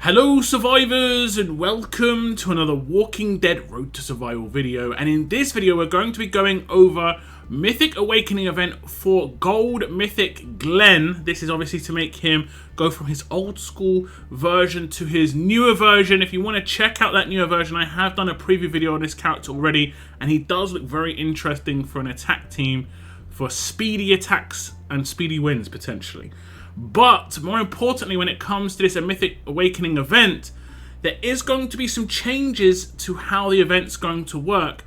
Hello survivors and welcome to another Walking Dead Road to Survival video, and in this video we're going to be going over Mythic Awakening event for Gold Mythic Glenn. This is obviously to make him go from his old school version to his newer version. If you want to check out that newer version, I have done a preview video on this character already, and he does look very interesting for an attack team, for speedy attacks and speedy wins potentially. But more importantly, when it comes to this Mythic Awakening event, there is going to be some changes to how the event's going to work,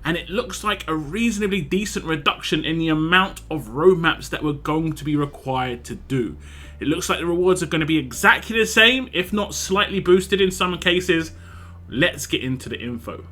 and it looks like a reasonably decent reduction in the amount of roadmaps that we're going to be required to do. It looks like the rewards are going to be exactly the same, if not slightly boosted in some cases. Let's get into the info.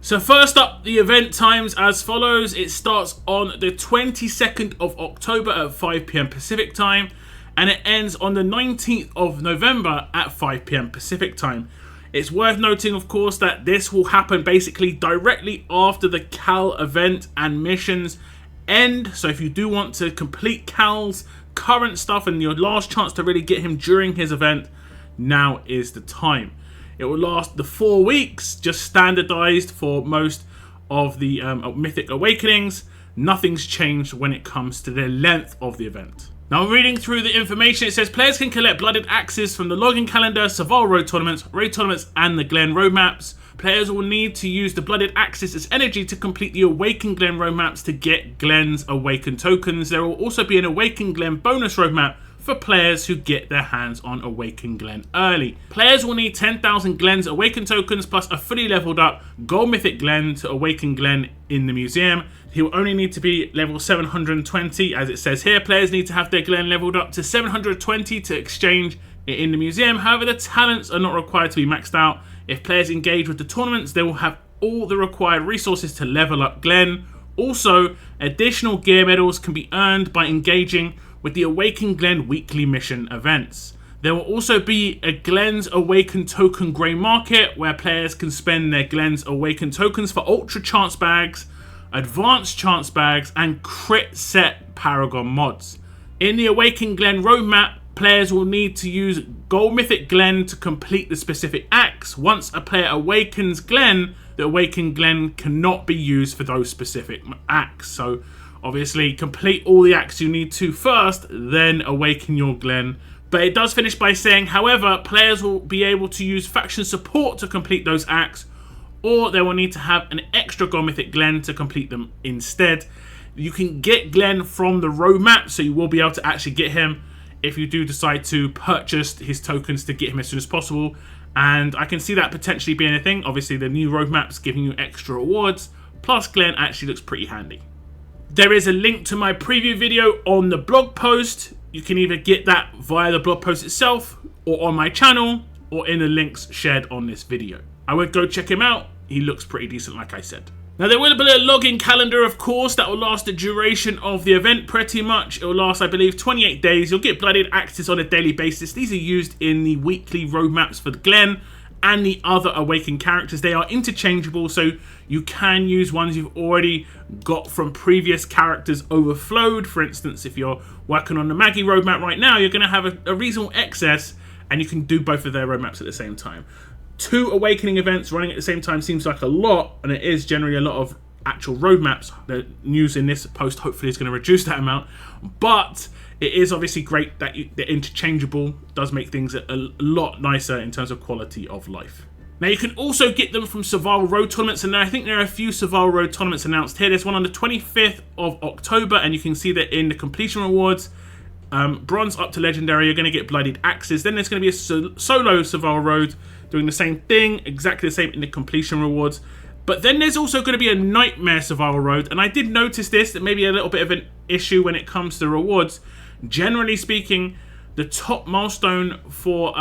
So first up, the event times as follows. It starts on the 22nd of October at 5 PM Pacific time, and it ends on the 19th of November at 5 PM Pacific time. It's worth noting, of course, that this will happen basically directly after the Cal event and missions end. So if you do want to complete Cal's current stuff and your last chance to really get him during his event, now is the time. It will last the 4 weeks, just standardized for most of the Mythic Awakenings. Nothing's changed when it comes to the length of the event. Now, reading through the information, it says players can collect blooded axes from the login calendar, Survival Road tournaments, raid tournaments, and the Glen roadmaps. Players will need to use the blooded axes as energy to complete the Awaken Glen roadmaps to get Glen's Awaken tokens. There will also be an Awaken Glen bonus roadmap for players who get their hands on Awaken Glen early. Players will need 10,000 Glen's Awaken tokens plus a fully leveled up Gold Mythic Glenn to Awaken Glenn in the museum. He will only need to be level 720, as it says here. Players need to have their Glenn leveled up to 720 to exchange it in the museum. However, the talents are not required to be maxed out. If players engage with the tournaments, they will have all the required resources to level up Glenn. Also, additional gear medals can be earned by engaging with the Awaken Glen weekly mission events. There will also be a Glenn's Awaken token grey market where players can spend their Glenn's Awaken tokens for ultra chance bags, advanced chance bags, and crit set Paragon mods. In the Awaken Glen roadmap, players will need to use Gold Mythic Glenn to complete the specific acts. Once a player awakens Glenn, the Awaken Glen cannot be used for those specific acts. So obviously complete all the acts you need to first, then awaken your Glen. But it does finish by saying, however, players will be able to use faction support to complete those acts, or they will need to have an extra Gold Mythic Glenn to complete them instead. You can get Glenn from the roadmap, so you will be able to actually get him if you do decide to purchase his tokens to get him as soon as possible. And I can see that potentially being a thing. Obviously, the new roadmap's giving you extra rewards, plus Glenn actually looks pretty handy. There is a link to my preview video on the blog post. You can either get that via the blog post itself, or on my channel, or in the links shared on this video. I would go check him out. He looks pretty decent, like I said. Now, there will be a login calendar, of course, that will last the duration of the event pretty much. It will last, I believe, 28 days. You'll get blooded axes on a daily basis. These are used in the weekly roadmaps for the Glen and the other Awakened characters. They are interchangeable, so you can use ones you've already got from previous characters overflowed. For instance, if you're working on the Maggie roadmap right now, you're going to have a reasonable excess, and you can do both of their roadmaps at the same time. 2 Awakening events running at the same time seems like a lot, and it is generally a lot of actual roadmaps. The news in this post hopefully is going to reduce that amount, but it is obviously great that they're interchangeable. It does make things a lot nicer in terms of quality of life. Now, you can also get them from Survival Road tournaments, and I think there are a few Survival Road tournaments announced here. There's one on the 25th of October, and you can see that in the completion rewards, bronze up to legendary, you're going to get blooded axes. Then there's going to be a solo Survival Road doing the same thing, exactly the same in the completion rewards. But then there's also going to be a Nightmare Survival Road, and I did notice this, that maybe a little bit of an issue when it comes to rewards. Generally speaking, the top milestone for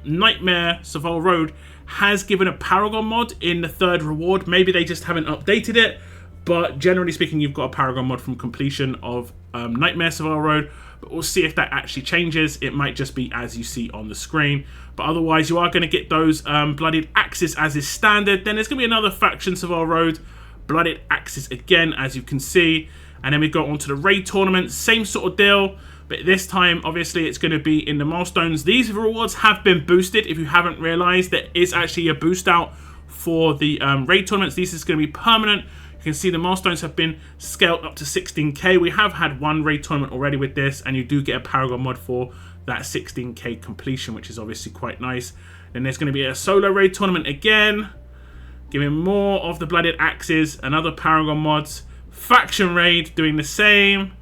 Nightmare Survival Road has given a Paragon mod in the 3rd reward. Maybe they just haven't updated it, but generally speaking, you've got a Paragon mod from completion of Nightmare Survival Road. But we'll see if that actually changes. It might just be as you see on the screen. But otherwise, you are going to get those blooded axes as is standard. Then there's going to be another faction Survival Road, blooded axes again, as you can see. And then we go on to the raid tournament. Same sort of deal. But this time, obviously, it's going to be in the milestones. These rewards have been boosted. If you haven't realized, there is actually a boost out for the raid tournaments. This is going to be permanent. You can see the milestones have been scaled up to 16k. We have had one raid tournament already with this, and you do get a Paragon mod for that 16k completion, which is obviously quite nice. Then there's going to be a solo raid tournament again, giving more of the blooded axes and other Paragon mods. Faction raid doing the same.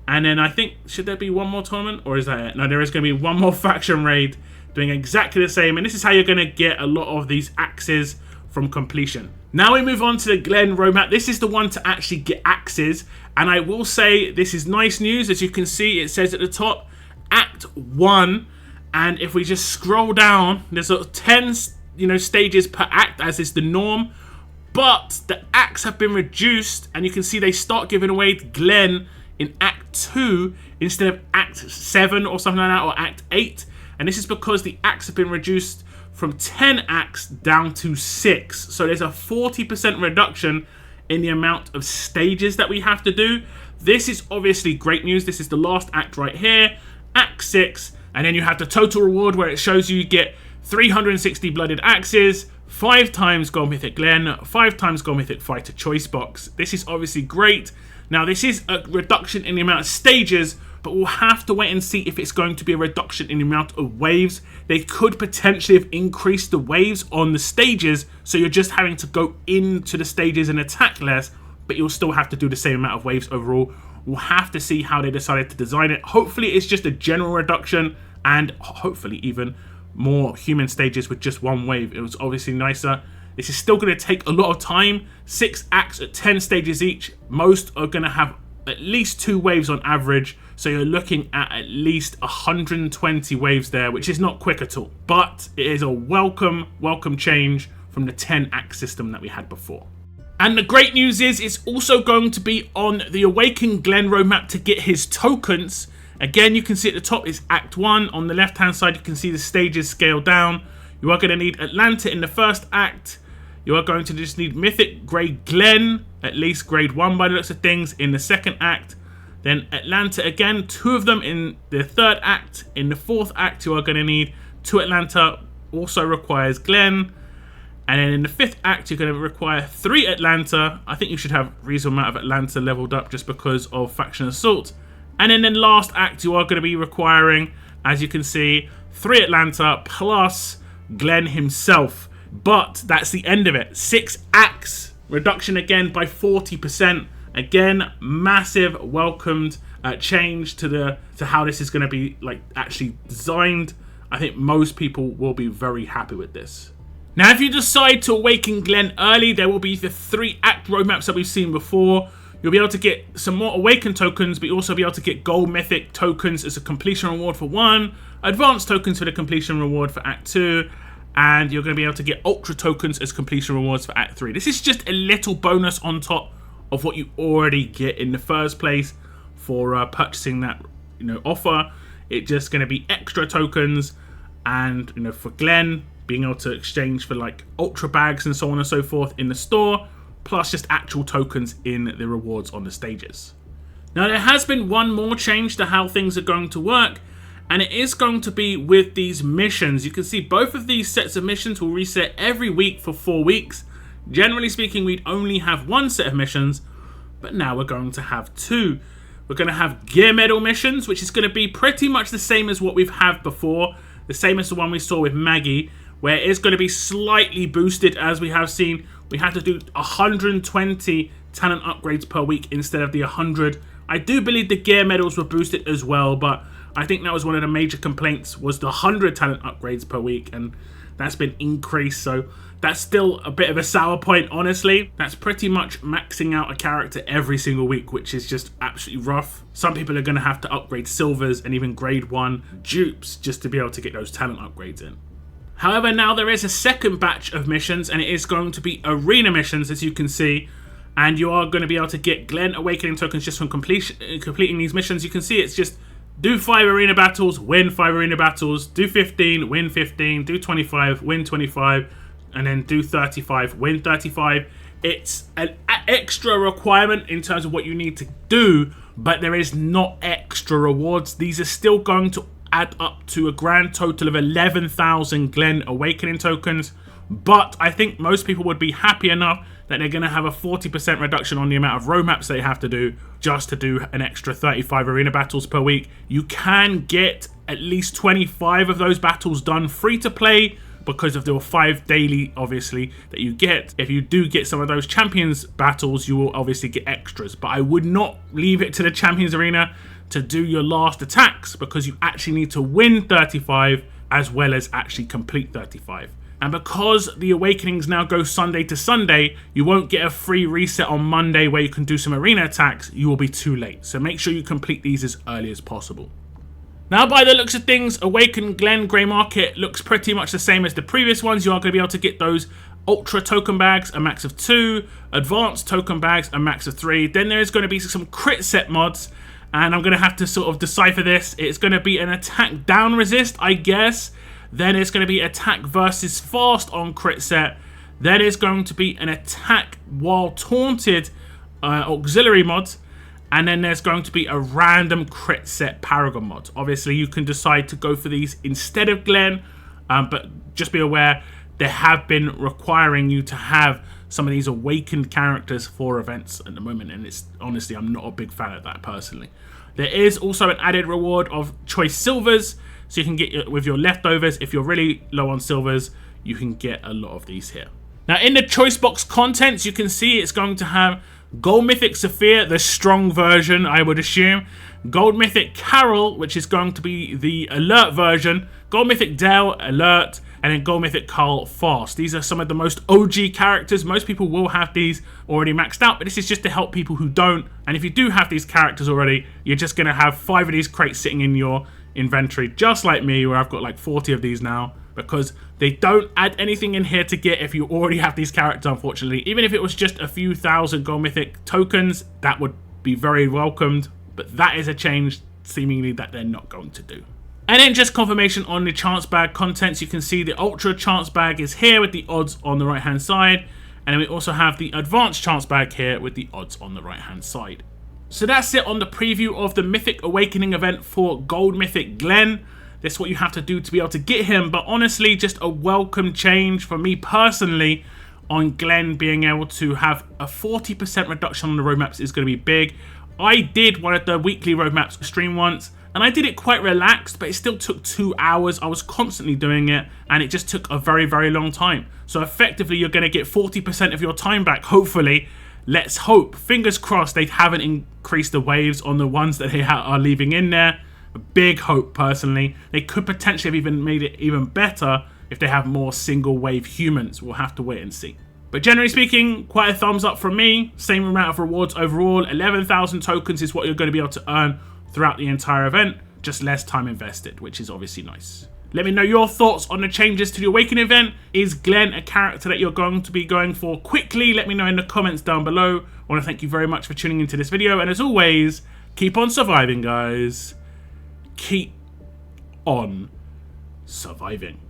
And then I think, should there be one more tournament, or is that it? No, there is going to be one more faction raid doing exactly the same. And this is how you're going to get a lot of these axes from completion. Now we move on to the Glenn roadmap. This is the one to actually get axes. And I will say this is nice news. As you can see, it says at the top, Act 1. And if we just scroll down, there's 10 stages per act, as is the norm. But the acts have been reduced, and you can see they start giving away Glenn in Act 2 instead of Act 7 or something like that, or Act 8. And this is because the acts have been reduced from 10 acts down to 6. So there's a 40% reduction in the amount of stages that we have to do. This is obviously great news. This is the last act right here, Act 6. And then you have the total reward where it shows you get 360 blooded axes, 5 times Gold Mythic Glenn, 5 times Gold Mythic Fighter Choice Box. This is obviously great. Now, this is a reduction in the amount of stages, but we'll have to wait and see if it's going to be a reduction in the amount of waves. They could potentially have increased the waves on the stages, so you're just having to go into the stages and attack less, but you'll still have to do the same amount of waves overall. We'll have to see how they decided to design it. Hopefully, it's just a general reduction, and hopefully even more human stages with just one wave. It was obviously nicer. This is still going to take a lot of time. 6 acts at 10 stages each. Most are going to have at least 2 waves on average. So you're looking at least 120 waves there, which is not quick at all. But it is a welcome change from the 10 act system that we had before. And the great news is it's also going to be on the Awaken Glenn roadmap to get his tokens. Again, you can see at the top is Act 1. On the left-hand side, you can see the stages scaled down. You are going to need Atlanta in the first act. You are going to just need Mythic Grade Glenn, at least Grade 1 by the looks of things, in the second act. Then Atlanta again, 2 of them in the third act. In the fourth act, you are going to need 2 Atlanta, also requires Glenn. And then in the 5th act, you're going to require 3 Atlanta. I think you should have a reasonable amount of Atlanta leveled up just because of Faction Assault. And then in the last act, you are going to be requiring, as you can see, 3 Atlanta plus Glenn himself. But that's the end of it. 6 acts, reduction again by 40%. Again, massive welcomed change to how this is going to be actually designed. I think most people will be very happy with this. Now, if you decide to Awaken Glenn early, there will be the 3 act roadmaps that we've seen before. You'll be able to get some more Awaken tokens, but you'll also be able to get Gold Mythic tokens as a completion reward for 1, Advanced tokens for the completion reward for Act 2, and you're going to be able to get Ultra tokens as completion rewards for Act 3. This is just a little bonus on top of what you already get in the first place for purchasing that offer. It's just going to be extra tokens, and for Glenn, being able to exchange for Ultra bags and so on and so forth in the store, plus just actual tokens in the rewards on the stages. Now, there has been one more change to how things are going to work, and it is going to be with these missions. You can see both of these sets of missions will reset every week for 4 weeks. Generally speaking, we'd only have 1 set of missions, but now we're going to have 2. We're going to have gear medal missions, which is going to be pretty much the same as what we've had before, the same as the one we saw with Maggie, where it is going to be slightly boosted. As we have seen, we have to do 120 talent upgrades per week instead of the 100. I do believe the gear medals were boosted as well, but I think that was one of the major complaints, was the 100 talent upgrades per week, and that's been increased, so that's still a bit of a sour point, honestly. That's pretty much maxing out a character every single week, which is just absolutely rough. Some people are going to have to upgrade silvers and even grade 1 dupes just to be able to get those talent upgrades in. However, now there is a second batch of missions, and it is going to be arena missions, as you can see, and you are going to be able to get Glenn Awakening tokens just from completing these missions. You can see it's just do 5 arena battles, win 5 arena battles, do 15, win 15, do 25, win 25, and then do 35, win 35. It's an extra requirement in terms of what you need to do, but there is not extra rewards. These are still going to add up to a grand total of 11,000 Glenn Awakening tokens, but I think most people would be happy enough that they're going to have a 40% reduction on the amount of roadmaps they have to do just to do an extra 35 arena battles per week. You can get at least 25 of those battles done free to play because of the 5 daily, obviously, that you get. If you do get some of those champions battles, you will obviously get extras, but I would not leave it to the champions arena to do your last attacks because you actually need to win 35 as well as actually complete 35. And because the Awakenings now go Sunday to Sunday, you won't get a free reset on Monday where you can do some arena attacks. You will be too late. So make sure you complete these as early as possible. Now, by the looks of things, Awakened Glenn Grey Market looks pretty much the same as the previous ones. You are going to be able to get those Ultra token bags, a max of 2, Advanced token bags, a max of 3. Then there is going to be some crit set mods, and I'm going to have to sort of decipher this. It's going to be an attack down resist, I guess. Then it's going to be attack versus fast on crit set. Then it's going to be an attack while taunted auxiliary mod. And then there's going to be a random crit set paragon mod. Obviously, you can decide to go for these instead of Glenn. But just be aware, they have been requiring you to have some of these awakened characters for events at the moment. And it's honestly, I'm not a big fan of that personally. There is also an added reward of choice silvers. So you can get with your leftovers. If you're really low on silvers, you can get a lot of these here. Now, in the choice box contents, you can see it's going to have Gold Mythic Sophia, the strong version, I would assume. Gold Mythic Carol, which is going to be the alert version. Gold Mythic Dell, alert. And then Gold Mythic Carl, fast. These are some of the most OG characters. Most people will have these already maxed out, but this is just to help people who don't. And if you do have these characters already, you're just going to have 5 of these crates sitting in your inventory, just like me, where I've got like 40 of these now, because they don't add anything in here to get if you already have these characters, unfortunately. Even if it was just a few thousand Gold Mythic tokens, that would be very welcomed, but that is a change seemingly that they're not going to do. And then just confirmation on the chance bag contents. You can see the ultra chance bag is here with the odds on the right hand side, and then we also have the advanced chance bag here with the odds on the right hand side. So that's it on the preview of the Mythic Awakening event for Gold Mythic Glenn. That's what you have to do to be able to get him. But honestly, just a welcome change for me personally on Glenn being able to have a 40% reduction on the roadmaps is going to be big. I did one of the weekly roadmaps stream once, and I did it quite relaxed, but it still took 2 hours. I was constantly doing it, and it just took a very, very long time. So effectively, you're going to get 40% of your time back, hopefully. Let's hope, fingers crossed, they haven't increased the waves on the ones that they are leaving in there. A big hope, personally. They could potentially have even made it even better if they have more single wave humans. We'll have to wait and see. But generally speaking, quite a thumbs up from me. Same amount of rewards overall. 11,000 tokens is what you're going to be able to earn throughout the entire event. Just less time invested, which is obviously nice. Let me know your thoughts on the changes to the Awaken event. Is Glenn a character that you're going to be going for quickly? Let me know in the comments down below. I want to thank you very much for tuning into this video. And as always, keep on surviving, guys. Keep on surviving.